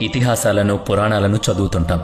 ఇతిహాసాలను పురాణాలను చదువుతుంటాం.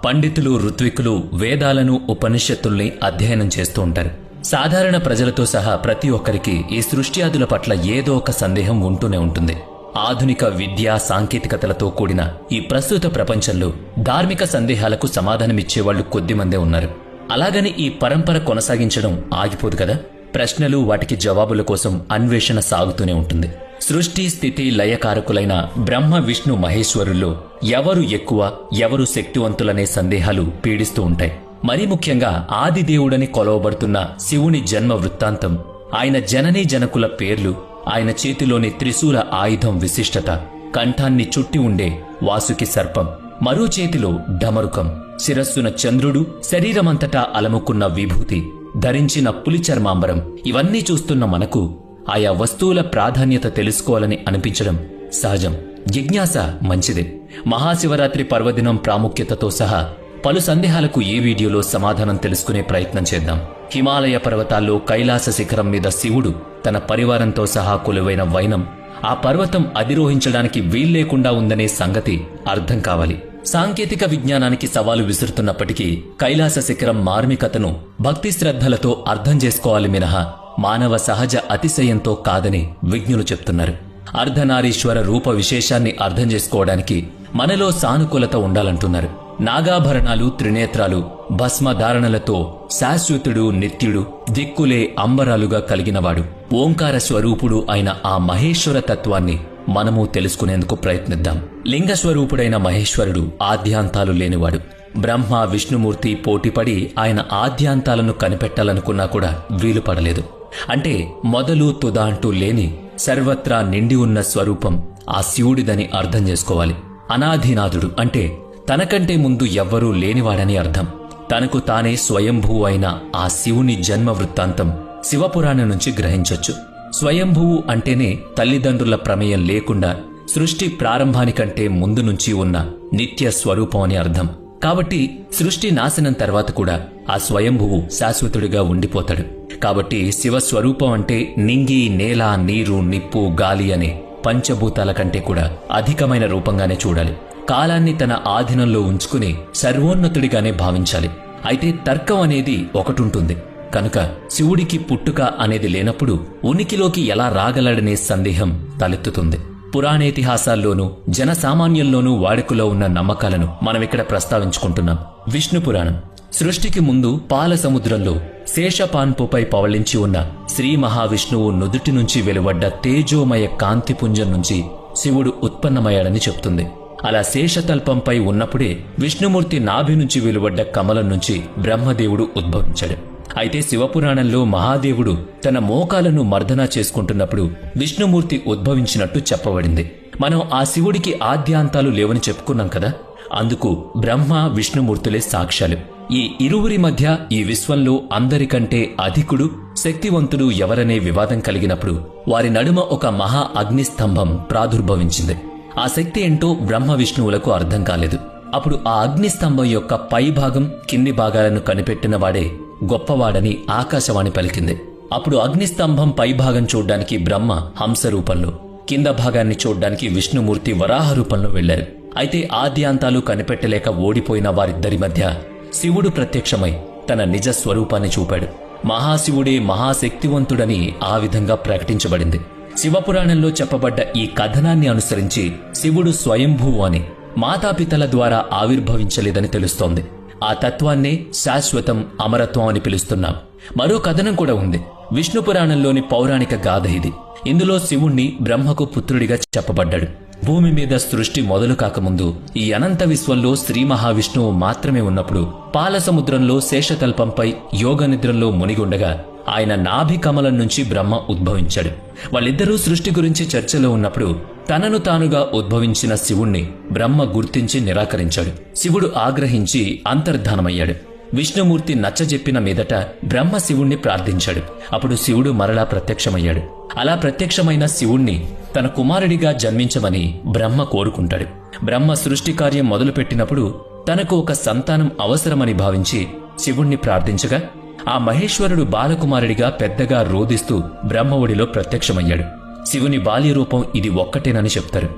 పండితులు ఋత్వికులు వేదాలను ఉపనిషత్తుల్ని అధ్యయనం చేస్తూ ఉంటారు. సాధారణ ప్రజలతో సహా ప్రతి ఒక్కరికి ఈ సృష్ట్యాదుల పట్ల ఏదో ఒక సందేహం ఉంటూనే ఉంటుంది. ఆధునిక విద్యా సాంకేతికతలతో కూడిన ఈ ప్రస్తుత ప్రపంచంలో ధార్మిక సందేహాలకు సమాధానమిచ్చేవాళ్లు కొద్దిమందే ఉన్నారు. అలాగని ఈ పరంపర కొనసాగించడం ఆగిపోదు కదా. ప్రశ్నలు వాటికి జవాబుల కోసం అన్వేషణ సాగుతూనే ఉంటుంది. సృష్టి స్థితి లయకారకులైన బ్రహ్మ విష్ణు మహేశ్వరుల్లో ఎవరు ఎక్కువ ఎవరు శక్తివంతులనే సందేహాలు పీడిస్తూ ఉంటాయి. మరీ ముఖ్యంగా ఆదిదేవుడని కొలవబడుతున్న శివుని జన్మ వృత్తాంతం, ఆయన జననీ జనకుల పేర్లు, ఆయన చేతిలోని త్రిశూల ఆయుధం విశిష్టత, కంఠాన్ని చుట్టి ఉండే వాసుకి సర్పం, మరో చేతిలో డమరుకం, శిరస్సున చంద్రుడు, శరీరమంతటా అలముకున్న విభూతి, ధరించిన పులి చర్మాంబరం, ఇవన్నీ చూస్తున్న మనకు ఆయా వస్తువుల ప్రాధాన్యత తెలుసుకోవాలని అనిపించడం సహజం. జిజ్ఞాస మంచిదే. మహాశివరాత్రి పర్వదినం ప్రాముఖ్యతతో సహా పలు సందేహాలకు ఈ వీడియోలో సమాధానం తెలుసుకునే ప్రయత్నం చేద్దాం. హిమాలయ పర్వతాల్లో కైలాస శిఖరం మీద శివుడు తన పరివారంతో సహా కొలువైన వైనం, ఆ పర్వతం అధిరోహించడానికి వీల్లేకుండా ఉందనే సంగతి అర్థం కావాలి. సాంకేతిక విజ్ఞానానికి సవాలు విసురుతున్నప్పటికీ కైలాస శిఖరం మార్మికతను భక్తి శ్రద్ధలతో అర్థం చేసుకోవాలి మినహా మానవ సహజ అతిశయంతో కాదని విజ్ఞులు చెప్తున్నారు. అర్ధనారీశ్వర రూప విశేషాన్ని అర్థం చేసుకోవడానికి మనలో సానుకూలత ఉండాలంటున్నారు. నాగాభరణాలు, త్రినేత్రాలు, భస్మధారణలతో శాశ్వతుడు, నిత్యుడు, దిక్కులే అంబరాలుగా కలిగినవాడు, ఓంకార స్వరూపుడు అయిన ఆ మహేశ్వర తత్వాన్ని మనము తెలుసుకునేందుకు ప్రయత్నిద్దాం. లింగస్వరూపుడైన మహేశ్వరుడు ఆద్యాంతాలు లేనివాడు. బ్రహ్మ విష్ణుమూర్తి పోటీపడి ఆయన ఆద్యాంతాలను కనిపెట్టాలనుకున్నా కూడా వీలుపడలేదు. అంటే మొదలు తుద అంటూ లేని సర్వత్రా నిండి ఉన్న స్వరూపం ఆ శివుడిదని అర్థం చేసుకోవాలి. అనాధినాథుడు అంటే తనకంటే ముందు ఎవ్వరూ లేనివాడని అర్థం. తనకు తానే స్వయంభూ అయిన ఆ శివుని జన్మ వృత్తాంతం శివపురాణం నుంచి గ్రహించొచ్చు. స్వయంభువు అంటేనే తల్లిదండ్రుల ప్రమేయం లేకుండా సృష్టి ప్రారంభానికంటే ముందు నుంచి ఉన్న నిత్య స్వరూపం అని అర్థం. కాబట్టి సృష్టి నాశనం తర్వాత కూడా ఆ స్వయంభువు శాశ్వతుడిగా ఉండిపోతాడు. కాబట్టి శివస్వరూపం అంటే నింగి, నేల, నీరు, నిప్పు, గాలి అనే పంచభూతాల కంటే కూడా అధికమైన రూపంగానే చూడాలి. కాలాన్ని తన ఆధీనంలో ఉంచుకుని సర్వోన్నతుడిగానే భావించాలి. అయితే తర్కం అనేది ఒకటుంటుంది కనుక శివుడికి పుట్టుక అనేది లేనప్పుడు ఉనికిలోకి ఎలా రాగలడనే సందేహం తలెత్తుతుంది. పురాణేతిహాసాల్లోనూ జనసామాన్యంలోనూ వాడుకలో ఉన్న నమ్మకాలను మనమిక్కడ ప్రస్తావించుకుంటున్నాం. విష్ణు పురాణం సృష్టికి ముందు పాల సముద్రంలో శేషపాన్పుపై పవళించి ఉన్న శ్రీ మహావిష్ణువు నుదుటి నుంచి వెలువడ్డ తేజోమయ కాంతిపుంజం నుంచి శివుడు ఉత్పన్నమయ్యాడని చెప్తుంది. అలా శేషతల్పంపై ఉన్నప్పుడే విష్ణుమూర్తి నాభి నుంచి వెలువడ్డ కమలం నుంచి బ్రహ్మదేవుడు ఉద్భవించాడు. అయితే శివపురాణంలో మహాదేవుడు తన మోకాలను మర్దనా చేసుకుంటున్నప్పుడు విష్ణుమూర్తి ఉద్భవించినట్టు చెప్పబడింది. మనం ఆ శివుడికి ఆద్యాంతాలు లేవని చెప్పుకున్నాం కదా. అందుకు బ్రహ్మ విష్ణుమూర్తులే సాక్ష్యాలు. ఈ ఇరువురి మధ్య ఈ విశ్వంలో అందరికంటే అధికుడు, శక్తివంతుడు ఎవరనే వివాదం కలిగినప్పుడు వారి నడుమ ఒక మహా అగ్నిస్తంభం ప్రాదుర్భవించింది. ఆ శక్తి ఏంటో బ్రహ్మ విష్ణువులకు అర్థం కాలేదు. అప్పుడు ఆ అగ్నిస్తంభం యొక్క పై భాగం, కింది భాగాలను కనిపెట్టిన వాడే గొప్పవాడని ఆకాశవాణి పలికింది. అప్పుడు అగ్నిస్తంభం పై భాగం చూడ్డానికి బ్రహ్మ హంస రూపంలో, కింద భాగాన్ని చూడ్డానికి విష్ణుమూర్తి వరాహ రూపంలో వెళ్లారు. అయితే ఆద్యాంతాలు కనిపెట్టలేక ఓడిపోయిన వారిద్దరి మధ్య శివుడు ప్రత్యక్షమై తన నిజ స్వరూపాన్ని చూపాడు. మహాశివుడే మహాశక్తివంతుడని ఆ విధంగా ప్రకటించబడింది. శివపురాణంలో చెప్పబడ్డ ఈ కథనాన్ని అనుసరించి శివుడు స్వయంభువు అని, మాతాపితల ద్వారా ఆవిర్భవించలేదని తెలుస్తోంది. ఆ తత్వాన్నే శాశ్వతం, అమరత్వం అని పిలుస్తున్నాం. మరో కథనం కూడా ఉంది. విష్ణు పురాణంలోని పౌరాణిక గాథ ఇది. ఇందులో శివుణ్ణి బ్రహ్మకు పుత్రుడిగా చెప్పబడ్డాడు. భూమి మీద సృష్టి మొదలు కాకముందు ఈ అనంత విశ్వంలో శ్రీ మహావిష్ణువు మాత్రమే ఉన్నప్పుడు పాల సముద్రంలో శేషతల్పంపై యోగ నిద్రలో మునిగుండగా ఆయన నాభి కమలం నుంచి బ్రహ్మ ఉద్భవించాడు. వాళ్ళిద్దరూ సృష్టి గురించి చర్చలో ఉన్నప్పుడు తనను తానుగా ఉద్భవించిన శివుణ్ణి బ్రహ్మ గుర్తించి నిరాకరించాడు. శివుడు ఆగ్రహించి అంతర్ధానమయ్యాడు. విష్ణుమూర్తి నచ్చజెప్పిన మీదట బ్రహ్మ శివుణ్ణి ప్రార్థించాడు. అప్పుడు శివుడు మరలా ప్రత్యక్షమయ్యాడు. అలా ప్రత్యక్షమైన శివుణ్ణి తన కుమారుడిగా జన్మించమని బ్రహ్మ కోరుకుంటాడు. బ్రహ్మ సృష్టి కార్యం మొదలుపెట్టినప్పుడు తనకు ఒక సంతానం అవసరమని భావించి శివుణ్ణి ప్రార్థించగా ఆ మహేశ్వరుడు బాలకుమారుడిగా పెద్దగా రోదిస్తూ బ్రహ్మవుడిలో ప్రత్యక్షమయ్యాడు. శివుని బాల్యరూపం ఇది ఒక్కటేనని చెప్తారు.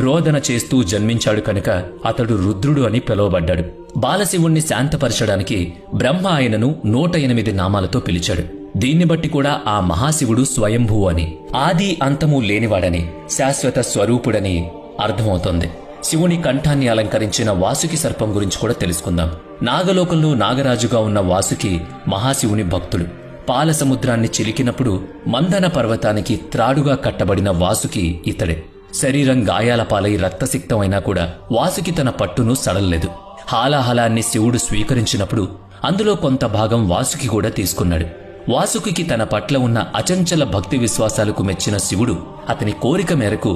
రోదన చేస్తూ జన్మించాడు కనుక అతడు రుద్రుడు అని పిలువబడ్డాడు. బాలశివుణ్ణి శాంతపరచడానికి బ్రహ్మ ఆయనను 108 నామాలతో పిలిచాడు. దీన్ని బట్టి కూడా ఆ మహాశివుడు స్వయంభూ అని, ఆది అంతము లేనివాడని, శాశ్వత స్వరూపుడని అర్థమవుతోంది. శివుని కంఠాన్ని అలంకరించిన వాసుకి సర్పం గురించి కూడా తెలుసుకుందాం. నాగలోకంలో నాగరాజుగా ఉన్న వాసుకి మహాశివుని భక్తుడు. పాల సముద్రాన్ని చిలికినప్పుడు మందన పర్వతానికి త్రాడుగా కట్టబడిన వాసుకి ఇతడే. శరీరం గాయాల పాలై రక్తసిక్తమైనా కూడా వాసుకి తన పట్టును సడల్లేదు. హాలాహలాన్ని శివుడు స్వీకరించినప్పుడు అందులో కొంత భాగం వాసుకి కూడా తీసుకున్నాడు. వాసుకి తన పట్ల ఉన్న అచంచల భక్తి విశ్వాసాలకు మెచ్చిన శివుడు అతని కోరిక మేరకు